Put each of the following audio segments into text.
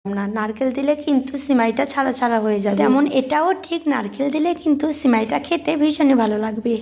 না, নারকেল দিলে কিন্তু সিমাইটা ছাড়া ছাড়া হয়ে যাবে। যেমন এটাও ঠিক, নারকেল দিলে কিন্তু সিমাইটা খেতে ভীষণই ভালো লাগবে।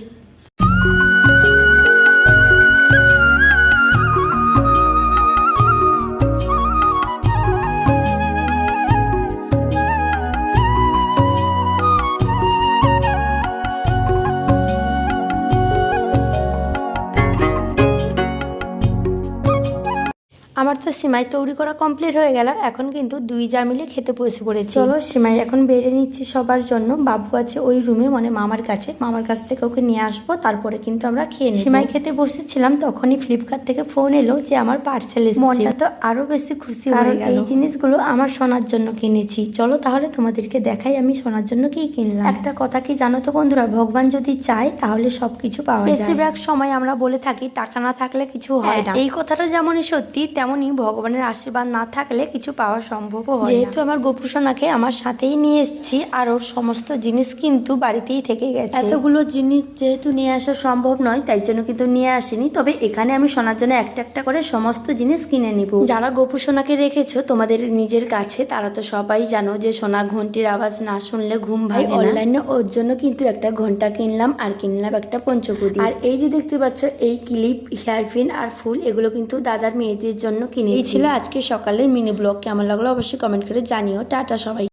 আমার তো সিমাই তৈরি করা কমপ্লিট হয়ে গেল। এখন কিন্তু দুই যা মিলে খেতে বসে পড়েছি। চলো সিমাই এখন বেড়ে নিচ্ছি সবার জন্য। বাবু আছে ওই রুমে, মানে মামার কাছে। মামার কাছ থেকে ওকে নিয়ে আসবো, তারপরে কিন্তু আমরা খেয়ে নিই। সিমাই খেতে বসেছিলাম, তখনই ফ্লিপকার্ট থেকে ফোন এলো যে আমার পার্সেল এসেছে। মনটা তো আরো বেশি খুশি হয়ে গেল। এই জিনিসগুলো আমার সোনার জন্য কিনেছি। চলো তাহলে তোমাদেরকে দেখাই আমি সোনার জন্য কি কিনলাম। একটা কথা কি জানো তো বন্ধুরা, ভগবান যদি চায় তাহলে সবকিছু পাওয়া যায়। বেশিরভাগ সময় আমরা বলে থাকি টাকা না থাকলে কিছু হয় না। এই কথাটা যেমনই সত্যি, তেমনই ভগবানের আশীর্বাদ না থাকলে কিছু পাওয়া সম্ভবও হয় না। যেহেতু আমার গোপুসোনাকে আমার সাথেই নিয়ে এসেছি, আর ওর সমস্ত জিনিস কিন্তু বাড়িতেই থেকে গেছে। এতগুলো জিনিস যেহেতু নিয়ে আসা সম্ভব নয়, তাই জন্য কিন্তু নিয়ে আসিনি। তবে এখানে আমি সোনার জন্য একটা একটা করে সমস্ত জিনিস কিনে নিব। যারা গোপুসোনাকে রেখেছো তোমাদের নিজের কাছে, তারা তো সবাই জানো যে সোনা ঘন্টির আওয়াজ না শুনলে ঘুম ভাঙে না। অনলাইনে ওর জন্য কিন্তু একটা ঘন্টা কিনলাম, আর কিনলাম একটা পঞ্চকুদি। আর এই যে দেখতে পাচ্ছ এই ক্লিপ, হেয়ারপিন আর ফুল, এগুলো কিন্তু দাদার মেয়েদের জন্য কিনে। এই ছিল আজকে সকালের মিনি ব্লগ। কেমন লাগলো অবশ্যই কমেন্ট করে জানিও। টাটা সবাই।